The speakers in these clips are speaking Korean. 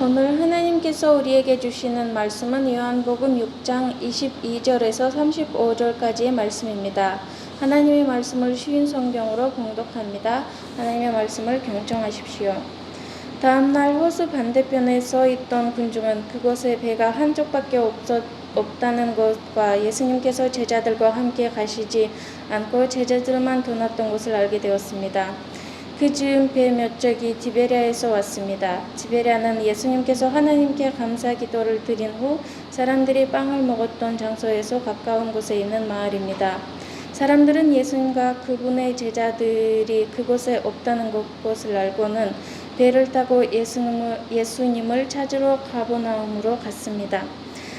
오늘 하나님께서 우리에게 주시는 말씀은 요한복음 6장 22절에서 35절까지의 말씀입니다. 하나님의 말씀을 쉬운 성경으로 봉독합니다. 하나님의 말씀을 경청하십시오. 다음날 호수 반대편에 서 있던 군중은 그곳에 배가 한쪽밖에 없다는 것과 예수님께서 제자들과 함께 가시지 않고 제자들만 떠났던 것을 알게 되었습니다. 그 즈음 배 몇 척이 디베랴에서 왔습니다. 디베랴는 예수님께서 하나님께 감사 기도를 드린 후 사람들이 빵을 먹었던 장소에서 가까운 곳에 있는 마을입니다. 사람들은 예수님과 그분의 제자들이 그곳에 없다는 것을 알고는 배를 타고 예수님을 찾으러 가버나움으로 갔습니다.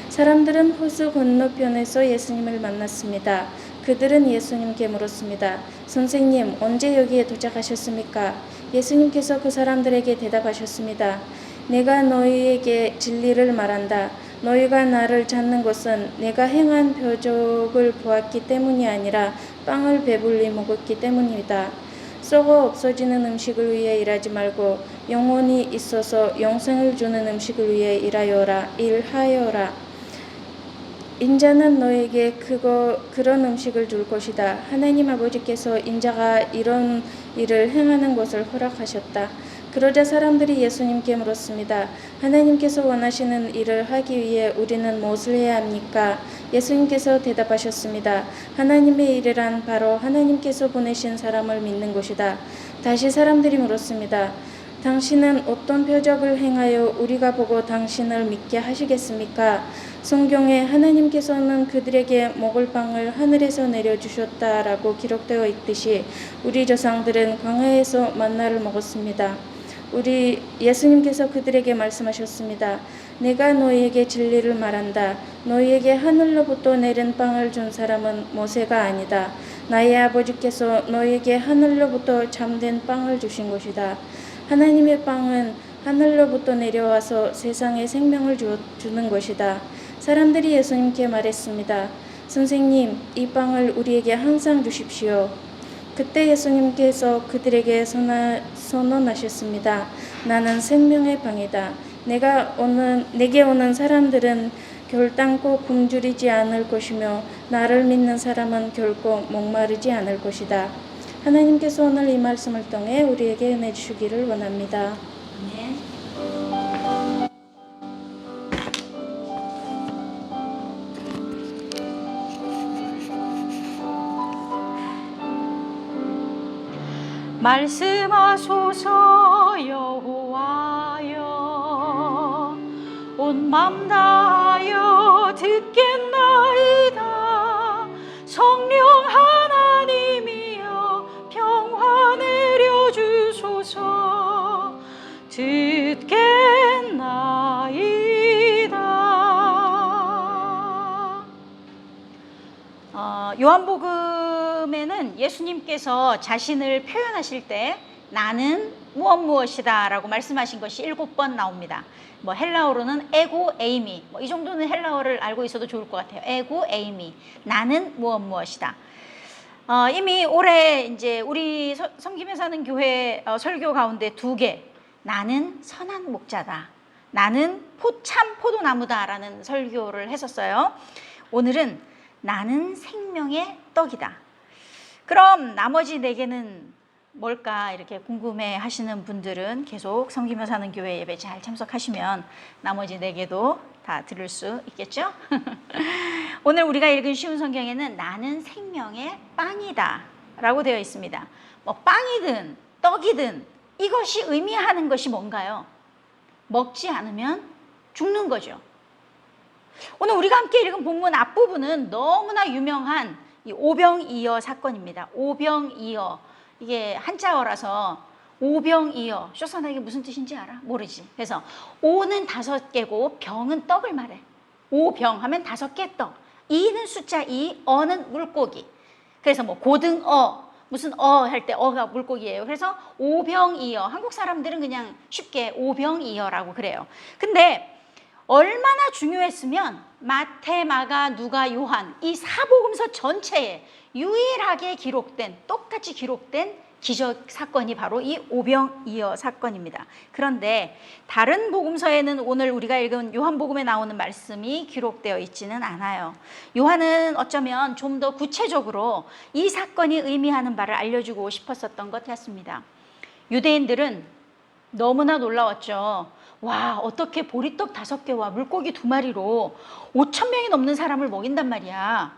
사람들은 호수 건너편에서 예수님을 만났습니다. 그들은 예수님께 물었습니다. 선생님, 언제 여기에 도착하셨습니까? 예수님께서 그 사람들에게 대답하셨습니다. 내가 너희에게 진리를 말한다. 너희가 나를 찾는 것은 내가 행한 표적을 보았기 때문이 아니라 빵을 배불리 먹었기 때문이다. 썩어 없어지는 음식을 위해 일하지 말고 영원히 있어서 영생을 주는 음식을 위해 일하여라. 인자는 너에게 그런 음식을 줄 것이다. 하나님 아버지께서 인자가 이런 일을 행하는 것을 허락하셨다. 그러자 사람들이 예수님께 물었습니다. 하나님께서 원하시는 일을 하기 위해 우리는 무엇을 해야 합니까? 예수님께서 대답하셨습니다. 하나님의 일이란 바로 하나님께서 보내신 사람을 믿는 것이다. 다시 사람들이 물었습니다. 당신은 어떤 표적을 행하여 우리가 보고 당신을 믿게 하시겠습니까? 성경에 하나님께서는 그들에게 먹을 빵을 하늘에서 내려주셨다라고 기록되어 있듯이 우리 조상들은 광야에서 만나를 먹었습니다. 예수님께서 그들에게 말씀하셨습니다. 내가 너희에게 진리를 말한다. 너희에게 하늘로부터 내린 빵을 준 사람은 모세가 아니다. 나의 아버지께서 너희에게 하늘로부터 참된 빵을 주신 것이다. 하나님의 빵은 하늘로부터 내려와서 세상에 생명을 주는 것이다. 사람들이 예수님께 말했습니다. 선생님, 이 빵을 우리에게 항상 주십시오. 그때 예수님께서 그들에게 선언하셨습니다. 나는 생명의 빵이다. 내게 오는 사람들은 결단코 굶주리지 않을 것이며 나를 믿는 사람은 결코 목마르지 않을 것이다. 하나님께서 오늘 이 말씀을 통해 우리에게 은혜 주시기를 원합니다. 아멘. 말씀하소서 여호와여 온 맘 다하여 듣겠나이다. 성령 하나님이여 평화 내려주소서. 듣겠나이다. 요한복음에는 예수님께서 자신을 표현하실 때 나는 무엇이다 라고 말씀하신 것이 7번 나옵니다. 헬라어로는 에고 에이미, 이 정도는 헬라어를 알고 있어도 좋을 것 같아요. 에고 에이미, 나는 무엇이다. 이미 올해 이제 우리 섬기며 사는 교회 설교 가운데 2개, 나는 선한 목자다, 나는 참 포도나무다라는 설교를 했었어요. 오늘은 나는 생명의 떡이다. 그럼 나머지 4개는 뭘까 이렇게 궁금해 하시는 분들은 계속 섬기며 사는 교회 예배 잘 참석하시면 나머지 4개도 다 들을 수 있겠죠? 오늘 우리가 읽은 쉬운 성경에는 나는 생명의 빵이다 라고 되어 있습니다. 빵이든 떡이든 이것이 의미하는 것이 뭔가요? 먹지 않으면 죽는 거죠. 오늘 우리가 함께 읽은 본문 앞부분은 너무나 유명한 이 오병이어 사건입니다. 오병이어, 이게 한자어라서 오병이어, 쇼선아 이게 무슨 뜻인지 알아? 모르지. 그래서 오는 5개고 병은 떡을 말해. 오병 하면 5개 떡, 이는 숫자 2, 어는 물고기. 그래서 고등어, 무슨 할 때 어가 물고기예요. 그래서 오병이어, 한국 사람들은 그냥 쉽게 오병이어라고 그래요. 근데 얼마나 중요했으면 마태, 마가, 누가, 요한 이 4복음서 전체에 유일하게 기록된, 똑같이 기록된 기적 사건이 바로 이 오병이어 사건입니다. 그런데 다른 복음서에는 오늘 우리가 읽은 요한복음에 나오는 말씀이 기록되어 있지는 않아요. 요한은 어쩌면 좀 더 구체적으로 이 사건이 의미하는 바를 알려주고 싶었었던 것 같습니다. 유대인들은 너무나 놀라웠죠. 와, 어떻게 보리떡 5개와 물고기 2마리로 5,000명이 넘는 사람을 먹인단 말이야.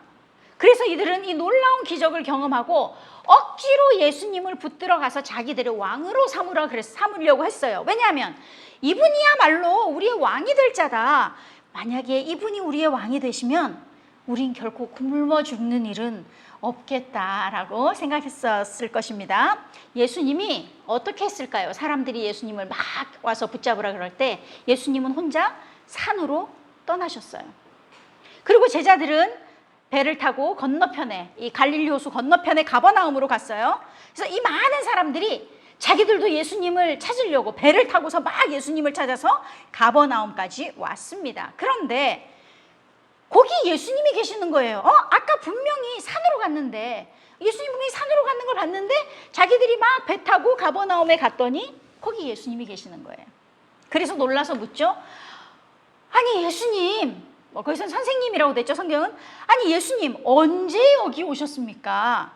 그래서 이들은 이 놀라운 기적을 경험하고 억지로 예수님을 붙들어 가서 자기들의 왕으로 삼으려고 했어요. 왜냐하면 이분이야말로 우리의 왕이 될 자다. 만약에 이분이 우리의 왕이 되시면 우린 결코 굶어 죽는 일은 없겠다라고 생각했었을 것입니다. 예수님이 어떻게 했을까요? 사람들이 예수님을 막 와서 붙잡으라 그럴 때 예수님은 혼자 산으로 떠나셨어요. 그리고 제자들은 배를 타고 건너편에, 이 갈릴리 호수 건너편에 가버나움으로 갔어요. 그래서 이 많은 사람들이 자기들도 예수님을 찾으려고 배를 타고서 막 예수님을 찾아서 가버나움까지 왔습니다. 그런데 거기 예수님이 계시는 거예요. 아까 분명히 산으로 갔는데, 예수님 분명히 산으로 가는 걸 봤는데 자기들이 막 배 타고 가버나움에 갔더니 거기 예수님이 계시는 거예요. 그래서 놀라서 묻죠. 아니 예수님, 거기서는 선생님이라고 됐죠, 성경은. 아니 예수님, 언제 여기 오셨습니까?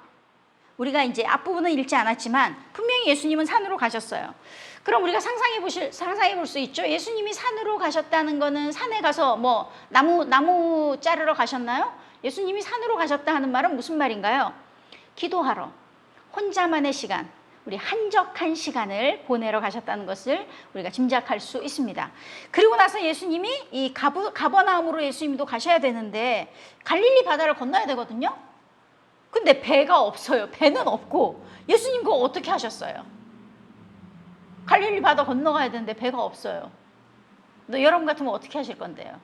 우리가 이제 앞부분은 읽지 않았지만 분명히 예수님은 산으로 가셨어요. 그럼 우리가 상상해 볼 수 있죠. 예수님이 산으로 가셨다는 거는 산에 가서 뭐 나무 자르러 가셨나요? 예수님이 산으로 가셨다 하는 말은 무슨 말인가요? 기도하러, 혼자만의 시간, 우리 한적한 시간을 보내러 가셨다는 것을 우리가 짐작할 수 있습니다. 그리고 나서 예수님이 이 가버나움으로 예수님도 가셔야 되는데 갈릴리 바다를 건너야 되거든요. 근데 배가 없어요. 배는 없고 예수님 그거 어떻게 하셨어요? 갈릴리 바다 건너가야 되는데 배가 없어요. 여러분 같으면 어떻게 하실 건데요?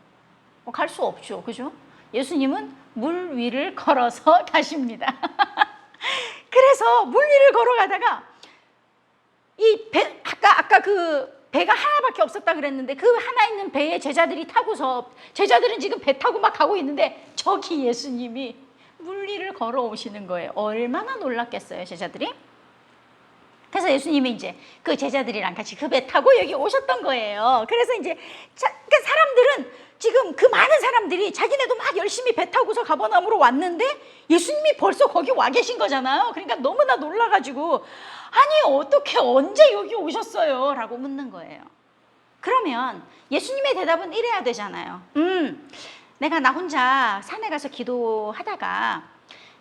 갈 수 없죠. 그죠? 예수님은 물 위를 걸어서 가십니다. 그래서 물 위를 걸어가다가 이 배, 아까 그 배가 하나밖에 없었다 그랬는데 그 하나 있는 배에 제자들이 타고서, 제자들은 지금 배 타고 막 가고 있는데 저기 예수님이 물 위를 걸어오시는 거예요. 얼마나 놀랐겠어요, 제자들이? 그래서 예수님이 이제 그 제자들이랑 같이 그 배 타고 여기 오셨던 거예요. 그래서 이제 그러니까 사람들은 지금 그 많은 사람들이 자기네도 막 열심히 배 타고서 가버나움으로 왔는데 예수님이 벌써 거기 와 계신 거잖아요. 그러니까 너무나 놀라가지고 아니 어떻게 언제 여기 오셨어요? 라고 묻는 거예요. 그러면 예수님의 대답은 이래야 되잖아요. 내가 나 혼자 산에 가서 기도하다가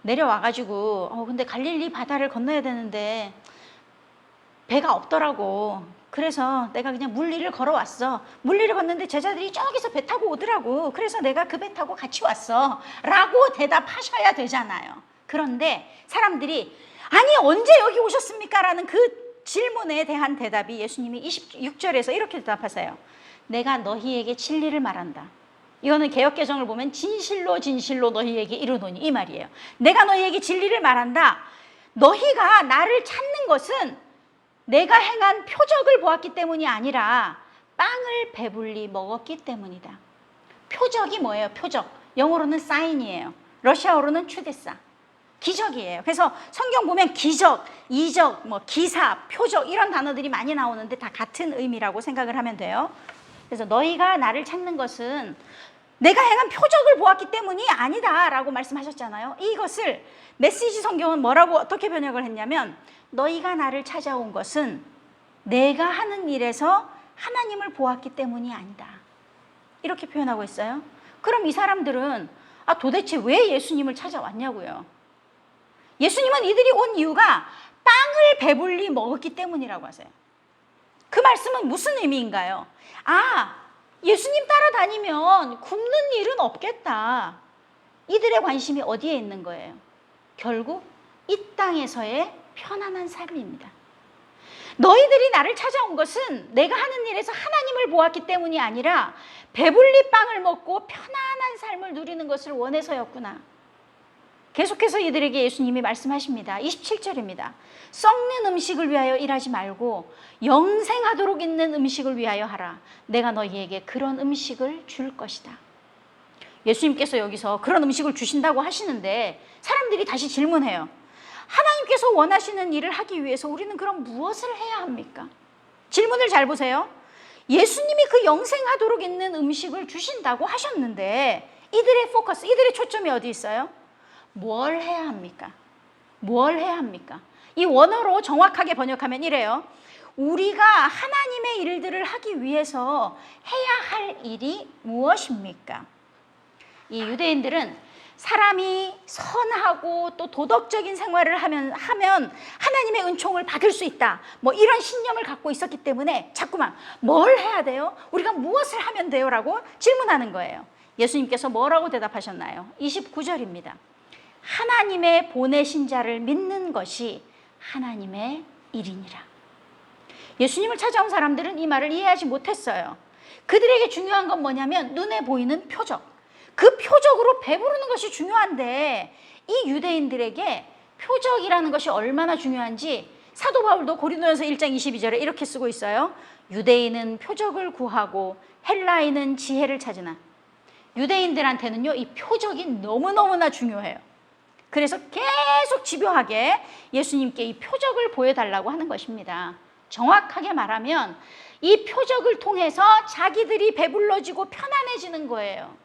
내려와가지고 근데 갈릴리 바다를 건너야 되는데 배가 없더라고. 그래서 내가 그냥 물 위를 걸어왔어. 물 위를 걷는데 제자들이 저기서 배 타고 오더라고. 그래서 내가 그 배 타고 같이 왔어. 라고 대답하셔야 되잖아요. 그런데 사람들이 아니 언제 여기 오셨습니까? 라는 그 질문에 대한 대답이 예수님이 26절에서 이렇게 대답하세요. 내가 너희에게 진리를 말한다. 이거는 개역개정을 보면 진실로 진실로 너희에게 이르노니 이 말이에요. 내가 너희에게 진리를 말한다. 너희가 나를 찾는 것은 내가 행한 표적을 보았기 때문이 아니라 빵을 배불리 먹었기 때문이다. 표적이 뭐예요? 표적. 영어로는 사인이에요. 러시아어로는 추데사. 기적이에요. 그래서 성경 보면 기적, 이적, 기사, 표적 이런 단어들이 많이 나오는데 다 같은 의미라고 생각을 하면 돼요. 그래서 너희가 나를 찾는 것은 내가 행한 표적을 보았기 때문이 아니다 라고 말씀하셨잖아요. 이것을 메시지 성경은 뭐라고 어떻게 번역을 했냐면 너희가 나를 찾아온 것은 내가 하는 일에서 하나님을 보았기 때문이 아니다. 이렇게 표현하고 있어요. 그럼 이 사람들은 도대체 왜 예수님을 찾아왔냐고요. 예수님은 이들이 온 이유가 빵을 배불리 먹었기 때문이라고 하세요. 그 말씀은 무슨 의미인가요? 예수님 따라다니면 굶는 일은 없겠다. 이들의 관심이 어디에 있는 거예요? 결국 이 땅에서의 편안한 삶입니다. 너희들이 나를 찾아온 것은 내가 하는 일에서 하나님을 보았기 때문이 아니라 배불리 빵을 먹고 편안한 삶을 누리는 것을 원해서였구나. 계속해서 이들에게 예수님이 말씀하십니다. 27절입니다. 썩는 음식을 위하여 일하지 말고 영생하도록 있는 음식을 위하여 하라. 내가 너희에게 그런 음식을 줄 것이다. 예수님께서 여기서 그런 음식을 주신다고 하시는데 사람들이 다시 질문해요. 하나님께서 원하시는 일을 하기 위해서 우리는 그럼 무엇을 해야 합니까? 질문을 잘 보세요. 예수님이 그 영생하도록 있는 음식을 주신다고 하셨는데 이들의 포커스, 이들의 초점이 어디 있어요? 뭘 해야 합니까? 뭘 해야 합니까? 이 원어로 정확하게 번역하면 이래요. 우리가 하나님의 일들을 하기 위해서 해야 할 일이 무엇입니까? 이 유대인들은 사람이 선하고 또 도덕적인 생활을 하면 하나님의 은총을 받을 수 있다. 뭐 이런 신념을 갖고 있었기 때문에 자꾸만 뭘 해야 돼요? 우리가 무엇을 하면 돼요? 라고 질문하는 거예요. 예수님께서 뭐라고 대답하셨나요? 29절입니다. 하나님의 보내신 자를 믿는 것이 하나님의 일이니라. 예수님을 찾아온 사람들은 이 말을 이해하지 못했어요. 그들에게 중요한 건 뭐냐면 눈에 보이는 표적. 그 표적으로 배부르는 것이 중요한데 이 유대인들에게 표적이라는 것이 얼마나 중요한지 사도 바울도 고린도전서 1장 22절에 이렇게 쓰고 있어요. 유대인은 표적을 구하고 헬라인은 지혜를 찾으나. 유대인들한테는요, 이 표적이 너무너무나 중요해요. 그래서 계속 집요하게 예수님께 이 표적을 보여달라고 하는 것입니다. 정확하게 말하면 이 표적을 통해서 자기들이 배불러지고 편안해지는 거예요.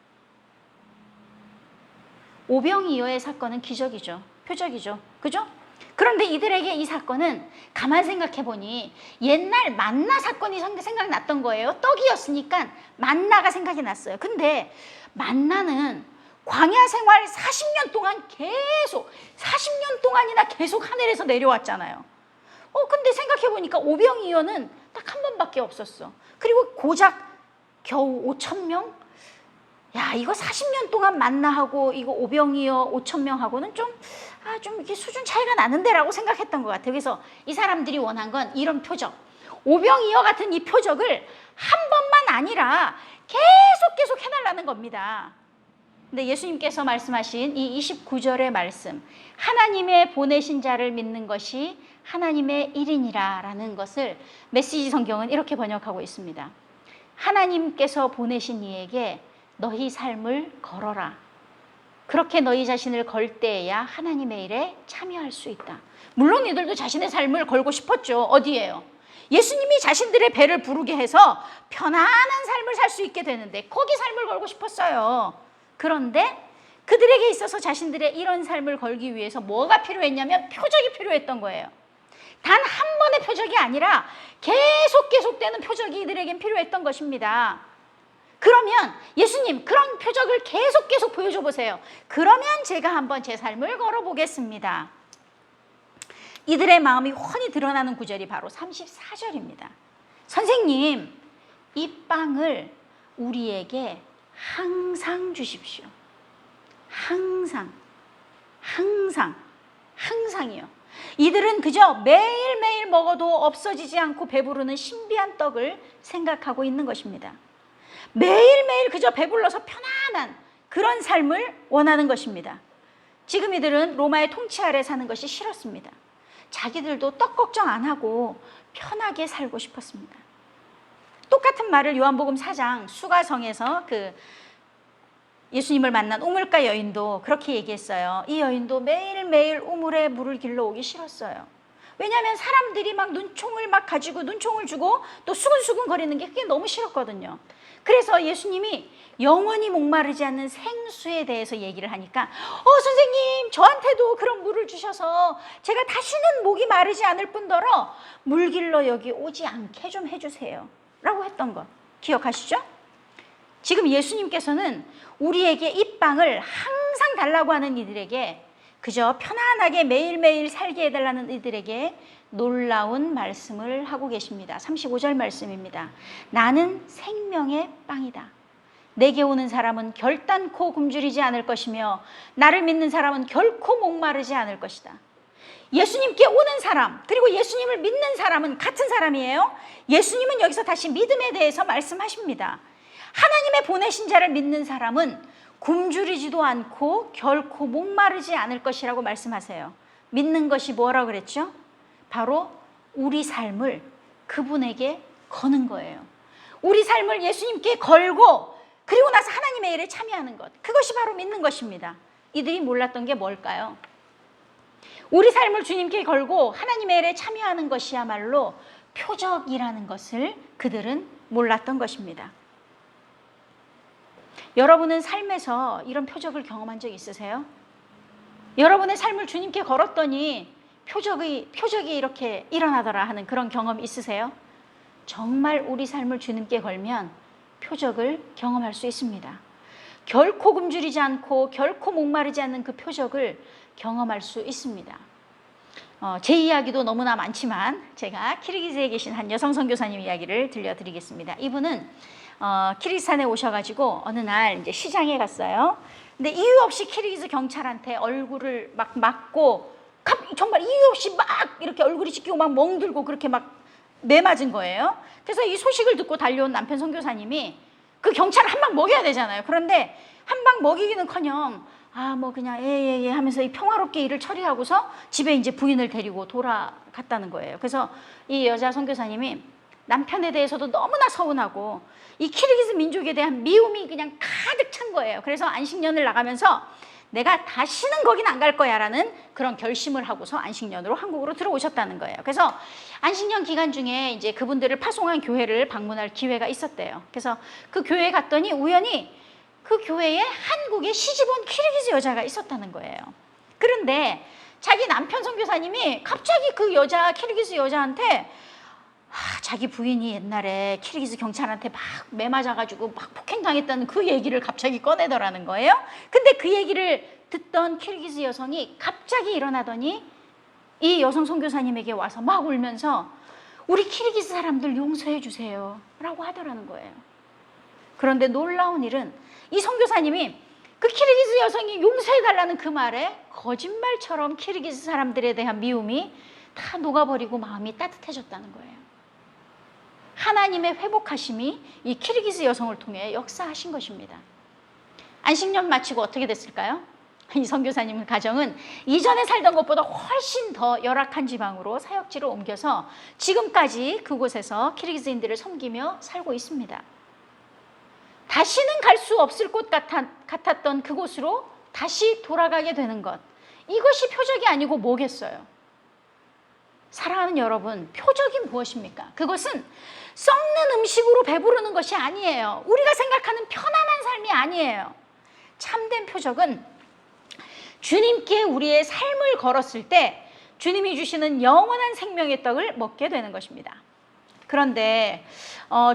오병이어의 사건은 기적이죠. 표적이죠. 그죠? 그런데 이들에게 이 사건은 가만 생각해 보니 옛날 만나 사건이 생각났던 거예요. 떡이었으니까 만나가 생각이 났어요. 근데 만나는 광야 생활 40년 동안 계속 40년 동안이나 계속 하늘에서 내려왔잖아요. 근데 생각해 보니까 오병이어는 딱 한 번밖에 없었어. 그리고 고작 겨우 5,000명? 야, 이거 40년 동안 만나하고 이거 오병이어 5,000명하고는 좀 이렇게 수준 차이가 나는데라고 생각했던 것 같아요. 그래서 이 사람들이 원한 건 이런 표적, 오병이어 같은 이 표적을 한 번만 아니라 계속 해달라는 겁니다. 근데 예수님께서 말씀하신 이 29절의 말씀, 하나님의 보내신 자를 믿는 것이 하나님의 일이니라 라는 것을 메시지 성경은 이렇게 번역하고 있습니다. 하나님께서 보내신 이에게 너희 삶을 걸어라. 그렇게 너희 자신을 걸 때에야 하나님의 일에 참여할 수 있다. 물론 이들도 자신의 삶을 걸고 싶었죠. 어디에요? 예수님이 자신들의 배를 부르게 해서 편안한 삶을 살 수 있게 되는데 거기 삶을 걸고 싶었어요. 그런데 그들에게 있어서 자신들의 이런 삶을 걸기 위해서 뭐가 필요했냐면 표적이 필요했던 거예요. 단 한 번의 표적이 아니라 계속되는 표적이 이들에겐 필요했던 것입니다. 그러면 예수님 그런 표적을 계속 보여줘 보세요. 그러면 제가 한번 제 삶을 걸어보겠습니다. 이들의 마음이 훤히 드러나는 구절이 바로 34절입니다. 선생님, 이 빵을 우리에게 항상 주십시오. 항상이요. 이들은 그저 매일매일 먹어도 없어지지 않고 배부르는 신비한 떡을 생각하고 있는 것입니다. 매일매일 그저 배불러서 편안한 그런 삶을 원하는 것입니다. 지금 이들은 로마의 통치 아래 사는 것이 싫었습니다. 자기들도 떡 걱정 안 하고 편하게 살고 싶었습니다. 똑같은 말을 요한복음 4장 수가성에서 예수님을 만난 우물가 여인도 그렇게 얘기했어요. 이 여인도 매일매일 우물에 물을 길러 오기 싫었어요. 왜냐하면 사람들이 막 눈총을 막 가지고 눈총을 주고 또 수근수근 거리는 게 그게 너무 싫었거든요. 그래서 예수님이 영원히 목마르지 않는 생수에 대해서 얘기를 하니까 선생님 저한테도 그런 물을 주셔서 제가 다시는 목이 마르지 않을 뿐더러 물 길러 여기 오지 않게 좀 해주세요 라고 했던 것 기억하시죠? 지금 예수님께서는 우리에게 이 빵을 항상 달라고 하는 이들에게 그저 편안하게 매일매일 살게 해달라는 이들에게 놀라운 말씀을 하고 계십니다. 35절 말씀입니다. 나는 생명의 빵이다. 내게 오는 사람은 결단코 굶주리지 않을 것이며 나를 믿는 사람은 결코 목마르지 않을 것이다. 예수님께 오는 사람 그리고 예수님을 믿는 사람은 같은 사람이에요. 예수님은 여기서 다시 믿음에 대해서 말씀하십니다. 하나님의 보내신 자를 믿는 사람은 굶주리지도 않고 결코 목마르지 않을 것이라고 말씀하세요. 믿는 것이 뭐라고 그랬죠? 바로 우리 삶을 그분에게 거는 거예요. 우리 삶을 예수님께 걸고 그리고 나서 하나님의 일에 참여하는 것. 그것이 바로 믿는 것입니다. 이들이 몰랐던 게 뭘까요? 우리 삶을 주님께 걸고 하나님의 일에 참여하는 것이야말로 표적이라는 것을 그들은 몰랐던 것입니다. 여러분은 삶에서 이런 표적을 경험한 적 있으세요? 여러분의 삶을 주님께 걸었더니 표적이 이렇게 일어나더라 하는 그런 경험 있으세요? 정말 우리 삶을 주님께 걸면 표적을 경험할 수 있습니다. 결코 굶주리지 않고 결코 목마르지 않는 그 표적을 경험할 수 있습니다. 제 이야기도 너무나 많지만 제가 키르기즈에 계신 한 여성 선교사님 이야기를 들려드리겠습니다. 이분은 키르기스탄에 오셔가지고 어느 날 이제 시장에 갔어요. 근데 이유 없이 키르기즈 경찰한테 얼굴을 막 맞고 정말 이유 없이 막 이렇게 얼굴이 찢기고 막 멍들고 그렇게 막 매맞은 거예요. 그래서 이 소식을 듣고 달려온 남편 선교사님이 그 경찰을 한 방 먹여야 되잖아요. 그런데 한 방 먹이기는커녕 뭐 그냥 예 하면서 이 평화롭게 일을 처리하고서 집에 이제 부인을 데리고 돌아갔다는 거예요. 그래서 이 여자 선교사님이 남편에 대해서도 너무나 서운하고 이 키르기즈 민족에 대한 미움이 그냥 가득 찬 거예요. 그래서 안식년을 나가면서 내가 다시는 거긴 안 갈 거야 라는 그런 결심을 하고서 안식년으로 한국으로 들어오셨다는 거예요. 그래서 안식년 기간 중에 이제 그분들을 파송한 교회를 방문할 기회가 있었대요. 그래서 그 교회에 갔더니 우연히 그 교회에 한국에 시집온 키르기즈 여자가 있었다는 거예요. 그런데 자기 남편 선교사님이 갑자기 그 여자 키르기즈 여자한테 자기 부인이 옛날에 키르기즈 경찰한테 막 매맞아가지고 막 폭행당했다는 그 얘기를 갑자기 꺼내더라는 거예요. 근데 그 얘기를 듣던 키르기즈 여성이 갑자기 일어나더니 이 여성 선교사님에게 와서 막 울면서 우리 키르기즈 사람들 용서해 주세요 라고 하더라는 거예요. 그런데 놀라운 일은 이 선교사님이 그 키르기즈 여성이 용서해 달라는 그 말에 거짓말처럼 키르기즈 사람들에 대한 미움이 다 녹아버리고 마음이 따뜻해졌다는 거예요. 하나님의 회복하심이 이 키르기즈 여성을 통해 역사하신 것입니다. 안식년 마치고 어떻게 됐을까요? 이 선교사님 가정은 이전에 살던 것보다 훨씬 더 열악한 지방으로 사역지로 옮겨서 지금까지 그곳에서 키르기즈인들을 섬기며 살고 있습니다. 다시는 갈 수 없을 곳 같았던 그곳으로 다시 돌아가게 되는 것, 이것이 표적이 아니고 뭐겠어요? 사랑하는 여러분, 표적이 무엇입니까? 그것은 썩는 음식으로 배부르는 것이 아니에요. 우리가 생각하는 편안한 삶이 아니에요. 참된 표적은 주님께 우리의 삶을 걸었을 때 주님이 주시는 영원한 생명의 떡을 먹게 되는 것입니다. 그런데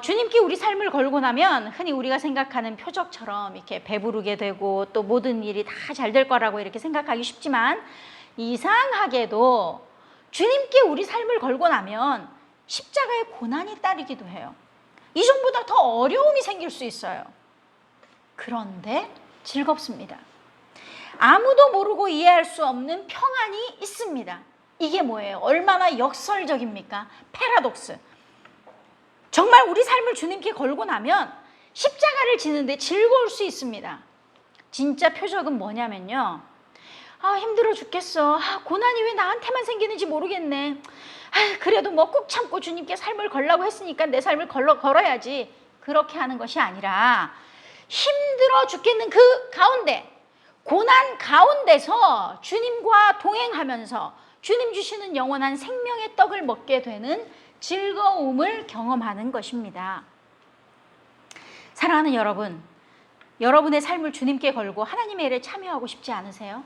주님께 우리 삶을 걸고 나면 흔히 우리가 생각하는 표적처럼 이렇게 배부르게 되고 또 모든 일이 다 잘 될 거라고 이렇게 생각하기 쉽지만 이상하게도 주님께 우리 삶을 걸고 나면 십자가의 고난이 따르기도 해요. 이전보다 더 어려움이 생길 수 있어요. 그런데 즐겁습니다. 아무도 모르고 이해할 수 없는 평안이 있습니다. 이게 뭐예요? 얼마나 역설적입니까? 패러독스. 정말 우리 삶을 주님께 걸고 나면 십자가를 지는데 즐거울 수 있습니다. 진짜 표적은 뭐냐면요. 힘들어 죽겠어. 고난이 왜 나한테만 생기는지 모르겠네. 그래도 뭐 꾹 참고 주님께 삶을 걸라고 했으니까 내 삶을 걸어야지. 그렇게 하는 것이 아니라 힘들어 죽겠는 그 가운데, 고난 가운데서 주님과 동행하면서 주님 주시는 영원한 생명의 떡을 먹게 되는 즐거움을 경험하는 것입니다. 사랑하는 여러분, 여러분의 삶을 주님께 걸고 하나님의 일에 참여하고 싶지 않으세요?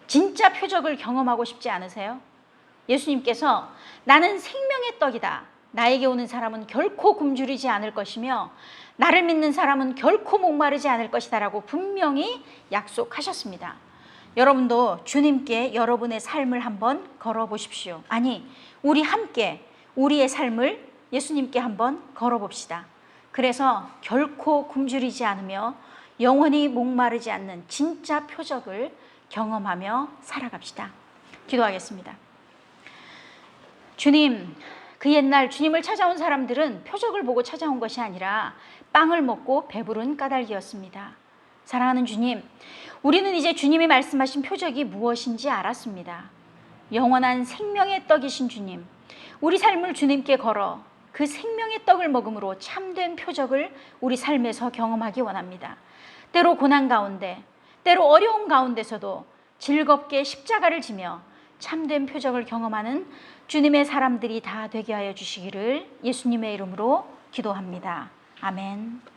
진짜 표적을 경험하고 싶지 않으세요? 예수님께서 나는 생명의 떡이다. 나에게 오는 사람은 결코 굶주리지 않을 것이며 나를 믿는 사람은 결코 목마르지 않을 것이다 라고 분명히 약속하셨습니다. 여러분도 주님께 여러분의 삶을 한번 걸어보십시오. 아니, 우리 함께 우리의 삶을 예수님께 한번 걸어봅시다. 그래서 결코 굶주리지 않으며 영원히 목마르지 않는 진짜 표적을 경험하며 살아갑시다. 기도하겠습니다. 주님, 그 옛날 주님을 찾아온 사람들은 표적을 보고 찾아온 것이 아니라 빵을 먹고 배부른 까닭이었습니다. 사랑하는 주님, 우리는 이제 주님이 말씀하신 표적이 무엇인지 알았습니다. 영원한 생명의 떡이신 주님, 우리 삶을 주님께 걸어 그 생명의 떡을 먹음으로 참된 표적을 우리 삶에서 경험하기 원합니다. 때로 고난 가운데, 때로 어려움 가운데서도 즐겁게 십자가를 지며 참된 표적을 경험하는 주님의 사람들이 다 되게 하여 주시기를 예수님의 이름으로 기도합니다. 아멘.